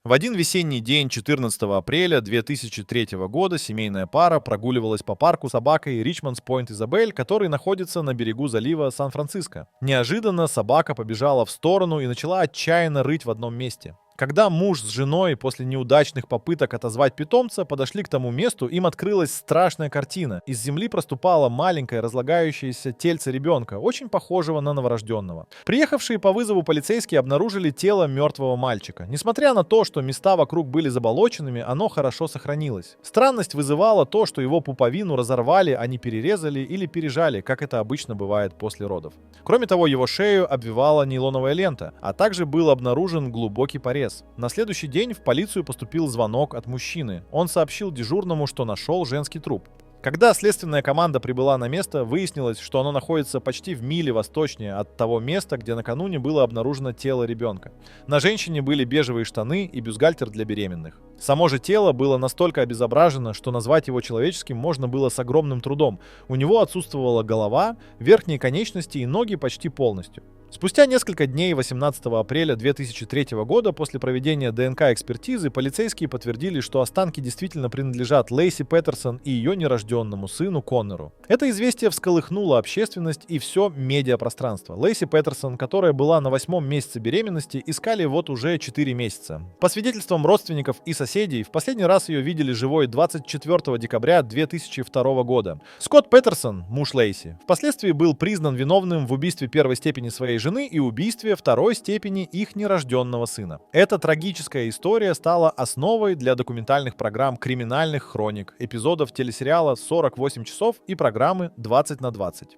В один весенний день 14 апреля 2003 года семейная пара прогуливалась по парку с собакой Ричмондс Пойнт Изабель, который находится на берегу залива Сан-Франциско. Неожиданно собака побежала в сторону и начала отчаянно рыть в одном месте. Когда муж с женой после неудачных попыток отозвать питомца подошли к тому месту, им открылась страшная картина. Из земли проступало маленькое разлагающееся тельце ребенка, очень похожего на новорожденного. Приехавшие по вызову полицейские обнаружили тело мертвого мальчика. Несмотря на то, что места вокруг были заболоченными, оно хорошо сохранилось. Странность вызывала то, что его пуповину разорвали, а не перерезали или пережали, как это обычно бывает после родов. Кроме того, его шею обвивала нейлоновая лента, а также был обнаружен глубокий порез. На следующий день в полицию поступил звонок от мужчины. Он сообщил дежурному, что нашел женский труп. Когда следственная команда прибыла на место, выяснилось, что оно находится почти в миле восточнее от того места, где накануне было обнаружено тело ребенка. На женщине были бежевые штаны и бюстгальтер для беременных. Само же тело было настолько обезображено, что назвать его человеческим можно было с огромным трудом. У него отсутствовала голова, верхние конечности и ноги почти полностью. Спустя несколько дней 18 апреля 2003 года после проведения ДНК-экспертизы полицейские подтвердили, что останки действительно принадлежат Лейси Петерсон и ее нерожденному сыну Коннору. Это известие всколыхнуло общественность и все медиапространство. Лейси Петерсон, которая была на 8-м месяце беременности, искали вот уже 4 месяца. По свидетельствам родственников и соседей, в последний раз ее видели живой 24 декабря 2002 года. Скотт Петерсон, муж Лейси, впоследствии был признан виновным в убийстве первой степени своей жены и убийстве второй степени их нерожденного сына. Эта трагическая история стала основой для документальных программ «Криминальных хроник», эпизодов телесериала «48 часов» и программы «20 на 20».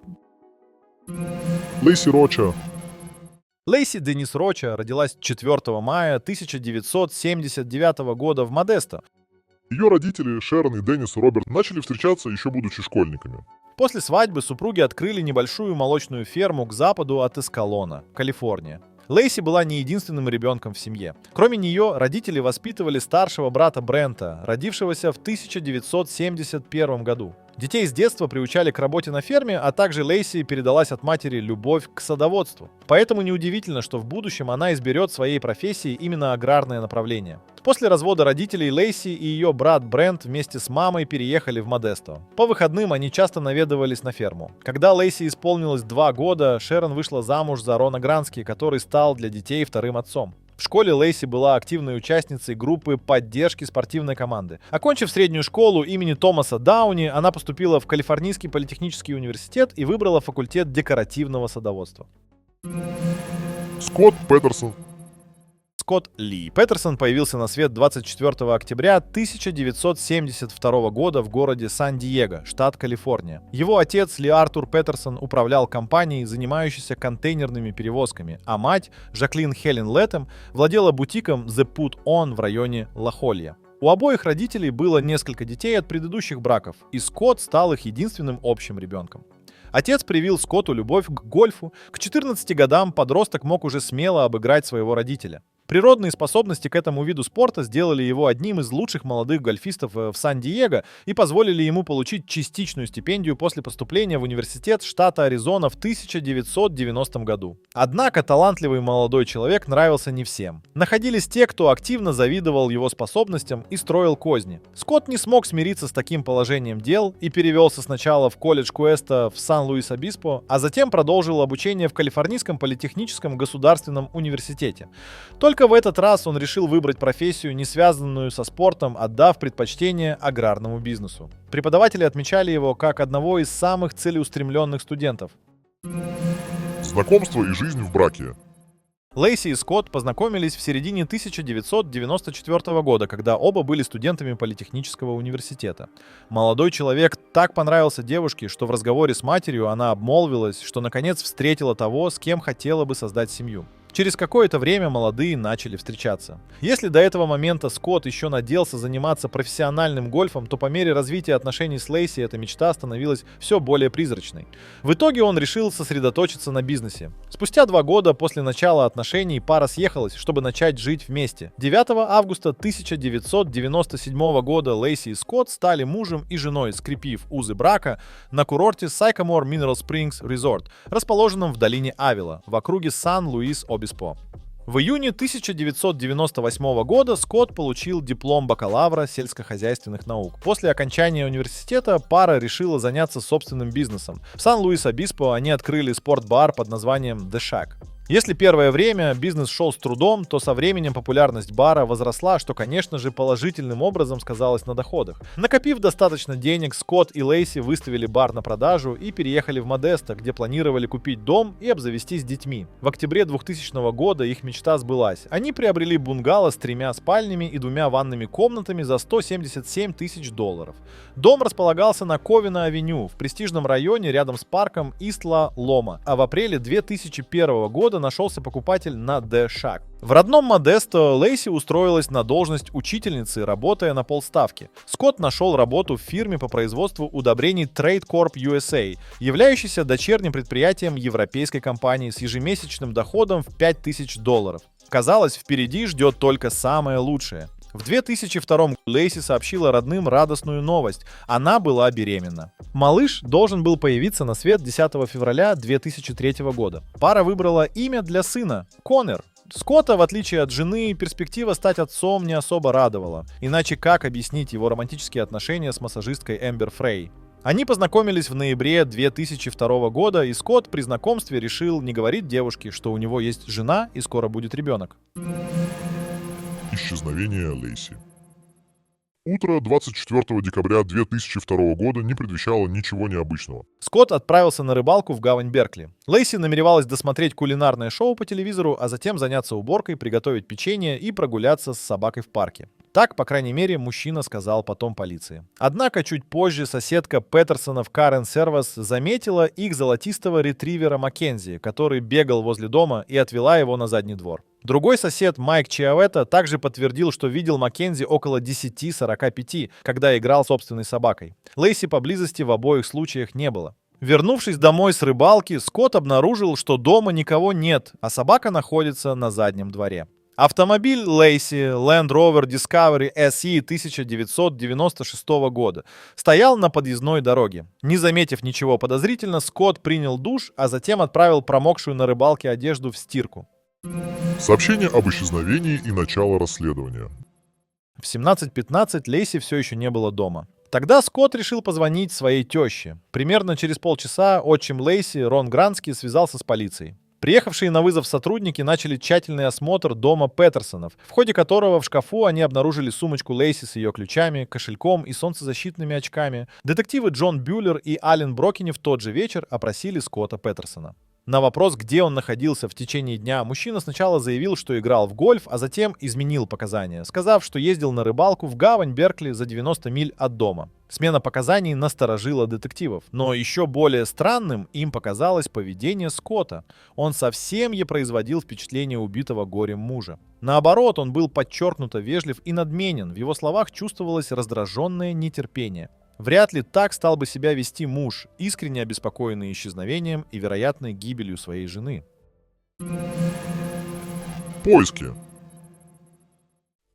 Лейси Роча. Лейси Денис Роча родилась 4 мая 1979 года в Модесто. Ее родители, Шерон и Деннис Роберт, начали встречаться еще будучи школьниками. После свадьбы супруги открыли небольшую молочную ферму к западу от Эскалона, Калифорния. Лейси была не единственным ребенком в семье. Кроме нее, родители воспитывали старшего брата Брента, родившегося в 1971 году. Детей с детства приучали к работе на ферме, а также Лейси передалась от матери любовь к садоводству. Поэтому неудивительно, что в будущем она изберет своей профессией именно аграрное направление. После развода родителей Лейси и ее брат Брент вместе с мамой переехали в Модесто. По выходным они часто наведывались на ферму. Когда Лейси исполнилось 2 года, Шерон вышла замуж за Рона Грански, который стал для детей вторым отцом. В школе Лейси была активной участницей группы поддержки спортивной команды. Окончив среднюю школу имени Томаса Дауни, она поступила в Калифорнийский политехнический университет и выбрала факультет декоративного садоводства. Скотт Петерсон. Скотт Ли Петерсон появился на свет 24 октября 1972 года в городе Сан-Диего, штат Калифорния. Его отец Ли Артур Петерсон управлял компанией, занимающейся контейнерными перевозками, а мать, Жаклин Хелен Лэттем, владела бутиком The Put On в районе Ла-Холья. У обоих родителей было несколько детей от предыдущих браков, и Скотт стал их единственным общим ребенком. Отец привил Скотту любовь к гольфу. К 14 годам подросток мог уже смело обыграть своего родителя. Природные способности к этому виду спорта сделали его одним из лучших молодых гольфистов в Сан-Диего и позволили ему получить частичную стипендию после поступления в университет штата Аризона в 1990 году. Однако талантливый молодой человек нравился не всем. Находились те, кто активно завидовал его способностям и строил козни. Скотт не смог смириться с таким положением дел и перевелся сначала в колледж Куэста в Сан-Луис-Обиспо, а затем продолжил обучение в Калифорнийском политехническом государственном университете. Только в этот раз он решил выбрать профессию, не связанную со спортом, отдав предпочтение аграрному бизнесу. Преподаватели отмечали его как одного из самых целеустремленных студентов. Знакомство и жизнь в браке. Лейси и Скотт познакомились в середине 1994 года, когда оба были студентами политехнического университета. Молодой человек так понравился девушке, что в разговоре с матерью она обмолвилась, что наконец встретила того, с кем хотела бы создать семью. Через какое-то время молодые начали встречаться. Если до этого момента Скотт еще надеялся заниматься профессиональным гольфом, то по мере развития отношений с Лейси эта мечта становилась все более призрачной. В итоге он решил сосредоточиться на бизнесе. Спустя 2 года после начала отношений пара съехалась, чтобы начать жить вместе. 9 августа 1997 года Лейси и Скотт стали мужем и женой, скрепив узы брака на курорте Sycamore Mineral Springs Resort, расположенном в долине Авила, в округе Сан-Луис-Обиспо. В июне 1998 года Скотт получил диплом бакалавра сельскохозяйственных наук. После окончания университета пара решила заняться собственным бизнесом. В Сан-Луис-Обиспо они открыли спортбар под названием The Shack. Если первое время бизнес шел с трудом, то со временем популярность бара возросла, что, конечно же, положительным образом сказалось на доходах. Накопив достаточно денег, Скотт и Лейси выставили бар на продажу и переехали в Модесто, где планировали купить дом и обзавестись детьми. В октябре 2000 года их мечта сбылась. Они приобрели бунгало с 3 спальнями и 2 ванными комнатами за $177 тысяч. Дом располагался на Ковина-авеню в престижном районе рядом с парком Исла-Лома, а в апреле 2001 года нашелся покупатель на The Shack. В родном Модесто Лейси устроилась на должность учительницы, работая на полставки. Скотт нашел работу в фирме по производству удобрений Trade Corp USA, являющейся дочерним предприятием европейской компании с ежемесячным доходом в $5000. Казалось, впереди ждет только самое лучшее. В 2002 Лейси сообщила родным радостную новость. Она была беременна. Малыш должен был появиться на свет 10 февраля 2003 года. Пара выбрала имя для сына — Коннор. Скотта, в отличие от жены, перспектива стать отцом не особо радовала. Иначе как объяснить его романтические отношения с массажисткой Эмбер Фрей? Они познакомились в ноябре 2002 года, и Скотт при знакомстве решил не говорить девушке, что у него есть жена и скоро будет ребенок. Исчезновение Лейси. Утро 24 декабря 2002 года не предвещало ничего необычного. Скотт отправился на рыбалку в гавань Беркли. Лейси намеревалась досмотреть кулинарное шоу по телевизору, а затем заняться уборкой, приготовить печенье и прогуляться с собакой в парке. Так, по крайней мере, мужчина сказал потом полиции. Однако чуть позже соседка Петерсонов Карен Сервас заметила их золотистого ретривера Маккензи, который бегал возле дома, и отвела его на задний двор. Другой сосед Майк Чиаветта также подтвердил, что видел Маккензи около 10:45, когда играл с собственной собакой. Лейси поблизости в обоих случаях не было. Вернувшись домой с рыбалки, Скотт обнаружил, что дома никого нет, а собака находится на заднем дворе. Автомобиль Лейси, Land Rover Discovery SE 1996 года, стоял на подъездной дороге. Не заметив ничего подозрительного, Скотт принял душ, а затем отправил промокшую на рыбалке одежду в стирку. Сообщение об исчезновении и начало расследования. В 17:15 Лейси все еще не было дома. Тогда Скотт решил позвонить своей теще. Примерно через полчаса отчим Лейси, Рон Гранский, связался с полицией. Приехавшие на вызов сотрудники начали тщательный осмотр дома Петерсонов, в ходе которого в шкафу они обнаружили сумочку Лейси с ее ключами, кошельком и солнцезащитными очками. Детективы Джон Бюллер и Ален Брокини в тот же вечер опросили Скотта Петерсона. На вопрос, где он находился в течение дня, мужчина сначала заявил, что играл в гольф, а затем изменил показания, сказав, что ездил на рыбалку в гавань Беркли за 90 миль от дома. Смена показаний насторожила детективов, но еще более странным им показалось поведение Скотта. Он совсем не производил впечатление убитого горем мужа. Наоборот, он был подчеркнуто вежлив и надменен, в его словах чувствовалось раздраженное нетерпение. Вряд ли так стал бы себя вести муж, искренне обеспокоенный исчезновением и вероятной гибелью своей жены. Поиски.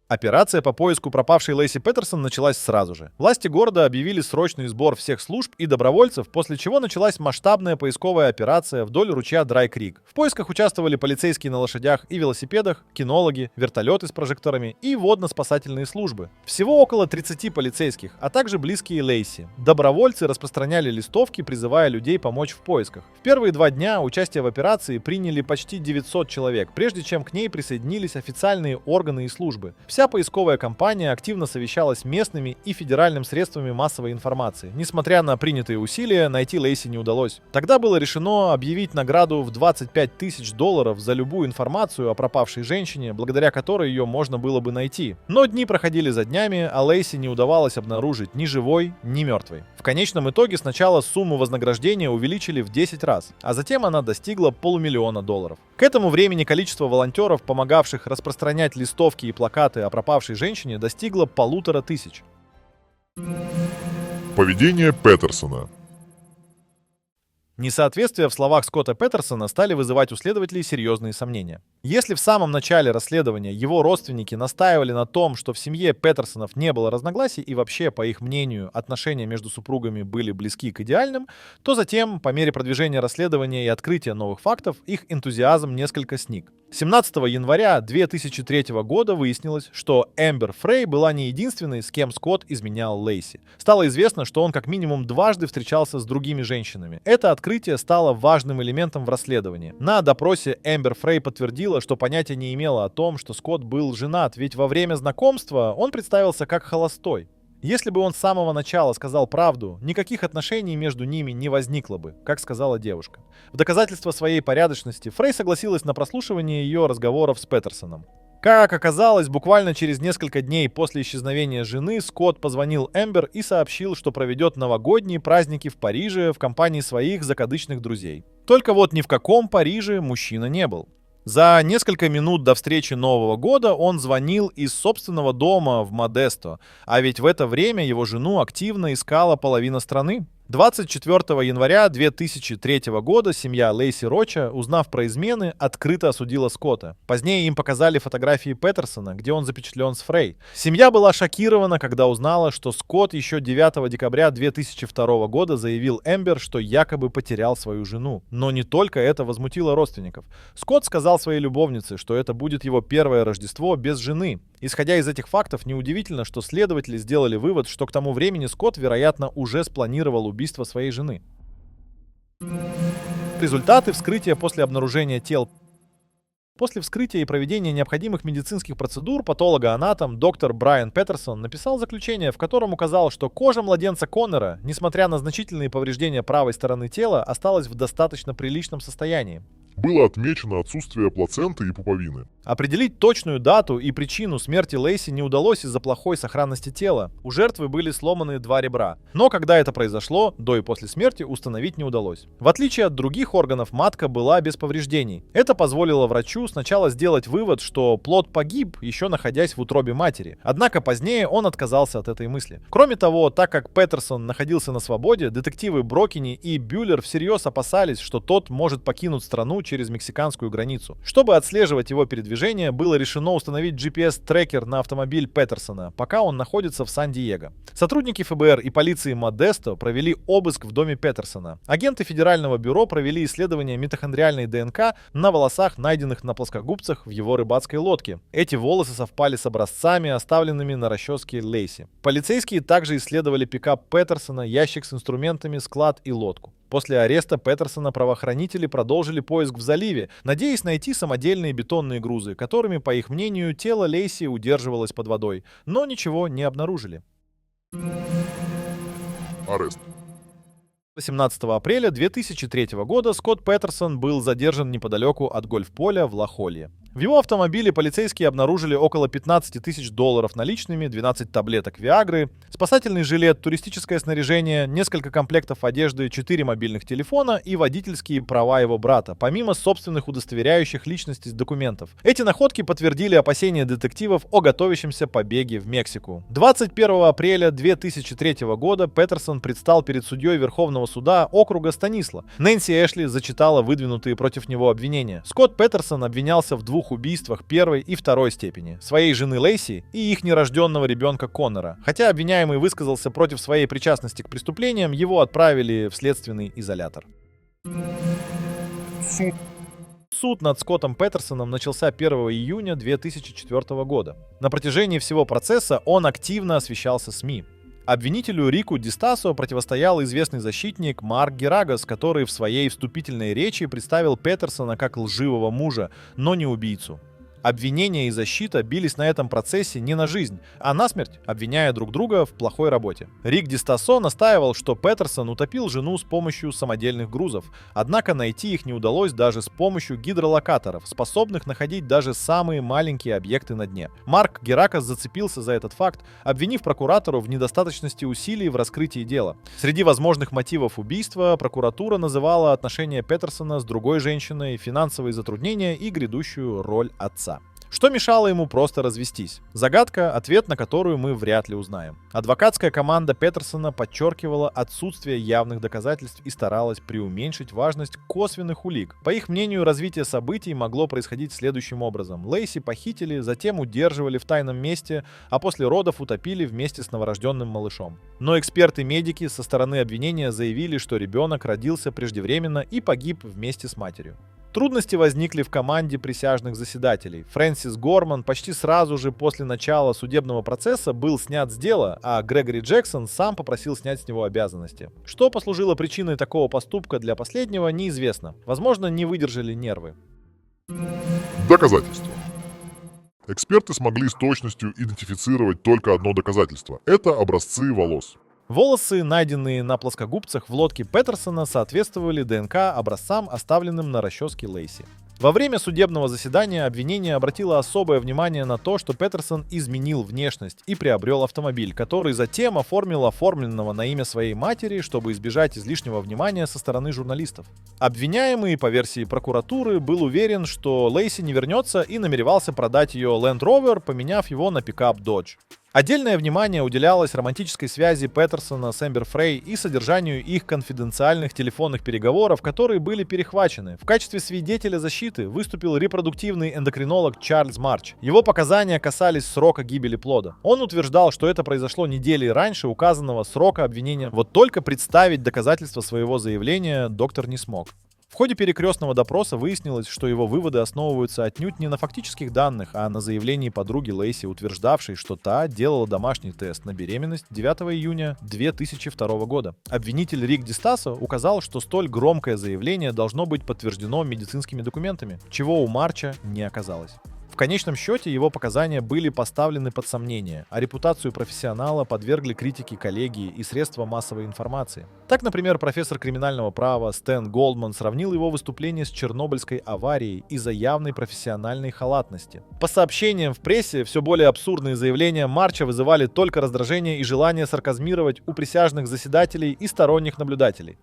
Операция по поиску пропавшей Лейси Петерсон началась сразу же. Власти города объявили срочный сбор всех служб и добровольцев, после чего началась масштабная поисковая операция вдоль ручья Драй-Крик. В поисках участвовали полицейские на лошадях и велосипедах, кинологи, вертолеты с прожекторами и водно-спасательные службы. Всего около 30 полицейских, а также близкие Лейси. Добровольцы распространяли листовки, призывая людей помочь в поисках. В первые 2 дня участие в операции приняли почти 900 человек, прежде чем к ней присоединились официальные органы и службы. Вся поисковая кампания активно совещалась с местными и федеральными средствами массовой информации. Несмотря на принятые усилия, найти Лейси не удалось. Тогда было решено объявить награду в $25 тысяч за любую информацию о пропавшей женщине, благодаря которой ее можно было бы найти. Но дни проходили за днями, а Лейси не удавалось обнаружить ни живой, ни мертвой. В конечном итоге сначала сумму вознаграждения увеличили в 10 раз, а затем она достигла $500 000. К этому времени количество волонтеров, помогавших распространять листовки и плакаты о пропавшей женщине, достигло 1500. Поведение Петерсона. Несоответствия в словах Скотта Петерсона стали вызывать у следователей серьезные сомнения. Если в самом начале расследования его родственники настаивали на том, что в семье Петерсонов не было разногласий и вообще, по их мнению, отношения между супругами были близки к идеальным, то затем, по мере продвижения расследования и открытия новых фактов, их энтузиазм несколько сник. 17 января 2003 года выяснилось, что Эмбер Фрей была не единственной, с кем Скотт изменял Лейси. Стало известно, что он как минимум дважды встречался с другими женщинами. Это открытие стало важным элементом в расследовании. На допросе Эмбер Фрей подтвердила, что понятия не имела о том, что Скотт был женат, ведь во время знакомства он представился как холостой. Если бы он с самого начала сказал правду, никаких отношений между ними не возникло бы, как сказала девушка. В доказательство своей порядочности Фрей согласилась на прослушивание ее разговоров с Петерсоном. Как оказалось, буквально через несколько дней после исчезновения жены Скотт позвонил Эмбер и сообщил, что проведет новогодние праздники в Париже в компании своих закадычных друзей. Только вот ни в каком Париже мужчина не был. За несколько минут до встречи Нового года он звонил из собственного дома в Модесто, а ведь в это время его жену активно искала половина страны. 24 января 2003 года семья Лейси Роча, узнав про измены, открыто осудила Скотта. Позднее им показали фотографии Петерсона, где он запечатлен с Фрей. Семья была шокирована, когда узнала, что Скотт еще 9 декабря 2002 года заявил Эмбер, что якобы потерял свою жену. Но не только это возмутило родственников. Скотт сказал своей любовнице, что это будет его первое Рождество без жены. Исходя из этих фактов, неудивительно, что следователи сделали вывод, что к тому времени Скотт, вероятно, уже спланировал убийство своей жены. Результаты вскрытия после обнаружения тел. После вскрытия и проведения необходимых медицинских процедур патологоанатом доктор Брайан Петерсон написал заключение, в котором указал, что кожа младенца Коннора, несмотря на значительные повреждения правой стороны тела, осталась в достаточно приличном состоянии. Было отмечено отсутствие плаценты и пуповины. Определить точную дату и причину смерти Лейси не удалось из-за плохой сохранности тела. У жертвы были сломаны 2 ребра. Но когда это произошло, до и после смерти установить не удалось. В отличие от других органов, матка была без повреждений. Это позволило врачу сначала сделать вывод, что плод погиб, еще находясь в утробе матери. Однако позднее он отказался от этой мысли. Кроме того, так как Петерсон находился на свободе, детективы Брокини и Бюллер всерьез опасались, что тот может покинуть страну через мексиканскую границу. Чтобы отслеживать его передвижение, было решено установить GPS-трекер на автомобиль Петерсона, пока он находится в Сан-Диего. Сотрудники ФБР и полиции Модесто провели обыск в доме Петерсона. Агенты Федерального бюро провели исследование митохондриальной ДНК на волосах, найденных на плоскогубцах в его рыбацкой лодке. Эти волосы совпали с образцами, оставленными на расческе Лейси. Полицейские также исследовали пикап Петерсона, ящик с инструментами, склад и лодку. После ареста Петерсона правоохранители продолжили поиск в заливе, надеясь найти самодельные бетонные грузы, которыми, по их мнению, тело Лейси удерживалось под водой, но ничего не обнаружили. Арест. 18 апреля 2003 года Скотт Петерсон был задержан неподалеку от гольф-поля в Ла-Холле. В его автомобиле полицейские обнаружили около 15 тысяч долларов наличными, 12 таблеток Виагры, спасательный жилет, туристическое снаряжение, несколько комплектов одежды, 4 мобильных телефона и водительские права его брата, помимо собственных удостоверяющих личности документов. Эти находки подтвердили опасения детективов о готовящемся побеге в Мексику. 21 апреля 2003 года Петерсон предстал перед судьей Верховного суда округа Станисла. Нэнси Эшли зачитала выдвинутые против него обвинения. Скотт Петерсон обвинялся в 2 убийствах первой и второй степени, своей жены Лейси и их нерожденного ребенка Коннора. Хотя обвиняемый высказался против своей причастности к преступлениям, его отправили в следственный изолятор. Суд над Скоттом Петерсоном начался 1 июня 2004 года. На протяжении всего процесса он активно освещался СМИ. Обвинителю Рику Дистасо противостоял известный защитник Марк Герагос, который в своей вступительной речи представил Петерсона как лживого мужа, но не убийцу. Обвинения и защита бились на этом процессе не на жизнь, а на смерть, обвиняя друг друга в плохой работе. Рик Дистасо настаивал, что Петерсон утопил жену с помощью самодельных грузов, однако найти их не удалось даже с помощью гидролокаторов, способных находить даже самые маленькие объекты на дне. Марк Геракос зацепился за этот факт, обвинив прокуратору в недостаточности усилий в раскрытии дела. Среди возможных мотивов убийства прокуратура называла отношения Петерсона с другой женщиной, финансовые затруднения и грядущую роль отца. Что мешало ему просто развестись? Загадка, ответ на которую мы вряд ли узнаем. Адвокатская команда Петерсона подчеркивала отсутствие явных доказательств и старалась преуменьшить важность косвенных улик. По их мнению, развитие событий могло происходить следующим образом. Лейси похитили, затем удерживали в тайном месте, а после родов утопили вместе с новорожденным малышом. Но эксперты-медики со стороны обвинения заявили, что ребенок родился преждевременно и погиб вместе с матерью. Трудности возникли в команде присяжных заседателей. Фрэнсис Горман почти сразу же после начала судебного процесса был снят с дела, а Грегори Джексон сам попросил снять с него обязанности. Что послужило причиной такого поступка для последнего, неизвестно. Возможно, не выдержали нервы. Доказательства. Эксперты смогли с точностью идентифицировать только одно доказательство. Это образцы волос. Волосы, найденные на плоскогубцах в лодке Петерсона, соответствовали ДНК образцам, оставленным на расческе Лейси. Во время судебного заседания обвинение обратило особое внимание на то, что Петерсон изменил внешность и приобрел автомобиль, который затем оформил оформленного на имя своей матери, чтобы избежать излишнего внимания со стороны журналистов. Обвиняемый, по версии прокуратуры, был уверен, что Лейси не вернется и намеревался продать ее Land Rover, поменяв его на пикап Dodge. Отдельное внимание уделялось романтической связи Петерсона с Эмбер Фрей и содержанию их конфиденциальных телефонных переговоров, которые были перехвачены. В качестве свидетеля защиты выступил репродуктивный эндокринолог Чарльз Марч. Его показания касались срока гибели плода. Он утверждал, что это произошло недели раньше указанного срока обвинения. Вот только представить доказательства своего заявления доктор не смог. В ходе перекрестного допроса выяснилось, что его выводы основываются отнюдь не на фактических данных, а на заявлении подруги Лейси, утверждавшей, что та делала домашний тест на беременность 9 июня 2002 года. Обвинитель Рик Дистасо указал, что столь громкое заявление должно быть подтверждено медицинскими документами, чего у Марча не оказалось. В конечном счете его показания были поставлены под сомнение, а репутацию профессионала подвергли критике коллеги и средства массовой информации. Так, например, профессор криминального права Стэн Голдман сравнил его выступление с Чернобыльской аварией из-за явной профессиональной халатности. По сообщениям в прессе, все более абсурдные заявления Марча вызывали только раздражение и желание сарказмировать у присяжных заседателей и сторонних наблюдателей.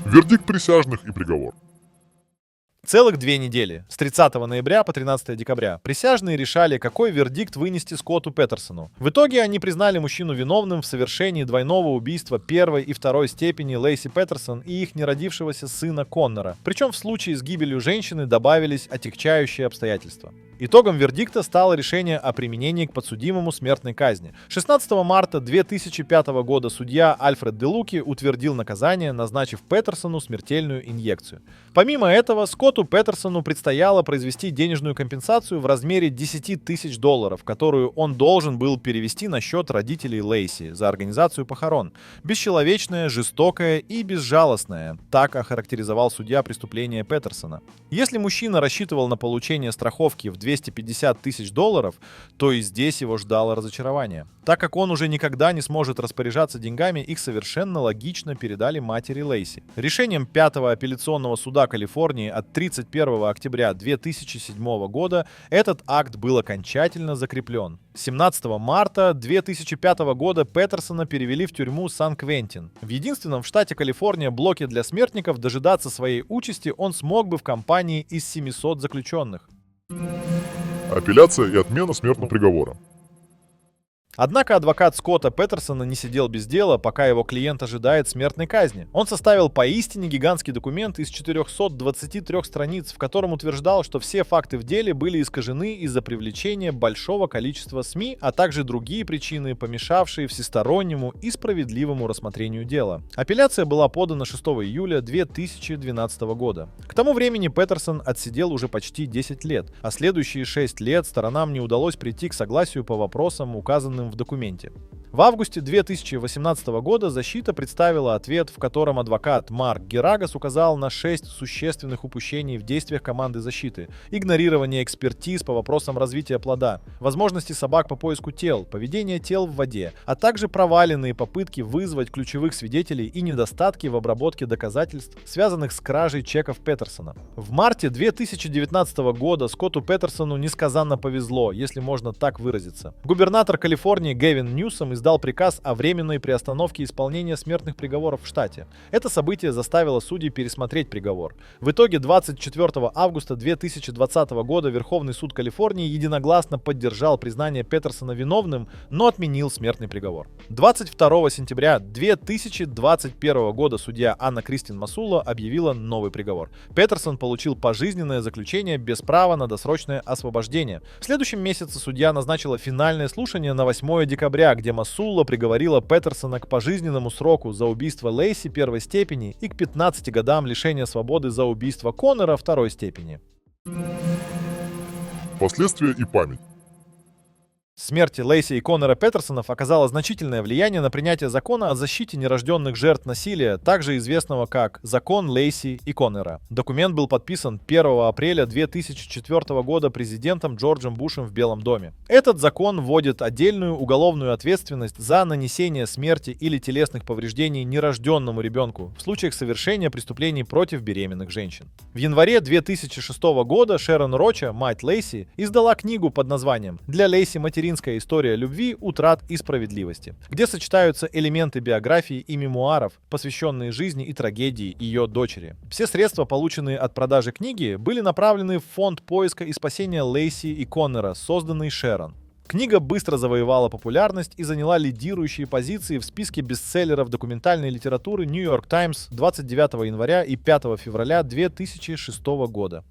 Вердикт присяжных и приговор. Целых 2 недели, с 30 ноября по 13 декабря, присяжные решали, какой вердикт вынести Скотту Петерсону. В итоге они признали мужчину виновным в совершении двойного убийства первой и второй степени Лейси Петерсон и их неродившегося сына Коннора. Причем в случае с гибелью женщины добавились отягчающие обстоятельства. Итогом вердикта стало решение о применении к подсудимому смертной казни. 16 марта 2005 года судья Альфред Де Луки утвердил наказание, назначив Петерсону смертельную инъекцию. Помимо этого, Скотту Петерсону предстояло произвести денежную компенсацию в размере $10 тысяч, которую он должен был перевести на счет родителей Лейси за организацию похорон. Бесчеловечное, жестокое и безжалостное. Так охарактеризовал судья преступление Петерсона. Если мужчина рассчитывал на получение страховки в $250 тысяч, то и здесь его ждало разочарование. Так как он уже никогда не сможет распоряжаться деньгами, их совершенно логично передали матери Лейси. Решением 5-го апелляционного суда Калифорнии от 31 октября 2007 года этот акт был окончательно закреплен. 17 марта 2005 года Петерсона перевели в тюрьму Сан-Квентин. В единственном в штате Калифорния блоке для смертников дожидаться своей участи он смог бы в компании из 700 заключенных. Апелляция и отмена смертного приговора. Однако адвокат Скотта Петерсона не сидел без дела, пока его клиент ожидает смертной казни. Он составил поистине гигантский документ из 423 страниц, в котором утверждал, что все факты в деле были искажены из-за привлечения большого количества СМИ, а также другие причины, помешавшие всестороннему и справедливому рассмотрению дела. Апелляция была подана 6 июля 2012 года. К тому времени Петерсон отсидел уже почти 10 лет, а следующие 6 лет сторонам не удалось прийти к согласию по вопросам, указанным в документе. В августе 2018 года защита представила ответ, в котором адвокат Марк Герагас указал на 6 существенных упущений в действиях команды защиты: игнорирование экспертиз по вопросам развития плода, возможности собак по поиску тел, поведение тел в воде, а также проваленные попытки вызвать ключевых свидетелей и недостатки в обработке доказательств, связанных с кражей чеков Петерсона. В марте 2019 года Скотту Петерсону несказанно повезло, если можно так выразиться. Губернатор Калифорнии Гэвин Ньюсом издал приказ о временной приостановке исполнения смертных приговоров в штате. Это событие заставило судей пересмотреть приговор. В итоге 24 августа 2020 года Верховный суд Калифорнии единогласно поддержал признание Петерсона виновным, но отменил смертный приговор. 22 сентября 2021 года судья Анна Кристин Масуло объявила новый приговор. Петерсон получил пожизненное заключение без права на досрочное освобождение. В следующем месяце судья назначила финальное слушание на 8 декабря, где Масуло Мосула приговорила Петерсона к пожизненному сроку за убийство Лейси первой степени и к 15 годам лишения свободы за убийство Коннора второй степени. Последствия и память. Смерти Лейси и Коннора Петерсонов оказало значительное влияние на принятие закона о защите нерожденных жертв насилия, также известного как «Закон Лейси и Коннора». Документ был подписан 1 апреля 2004 года президентом Джорджем Бушем в Белом доме. Этот закон вводит отдельную уголовную ответственность за нанесение смерти или телесных повреждений нерожденному ребенку в случаях совершения преступлений против беременных женщин. В январе 2006 года Шерон Роча, мать Лейси, издала книгу под названием «Для Лейси материнская история любви, утрат и справедливости», где сочетаются элементы биографии и мемуаров, посвященные жизни и трагедии ее дочери. Все средства, полученные от продажи книги, были направлены в фонд поиска и спасения Лейси и Коннора, созданный Шерон. Книга быстро завоевала популярность и заняла лидирующие позиции в списке бестселлеров документальной литературы New York Times 29 января и 5 февраля 2006 года.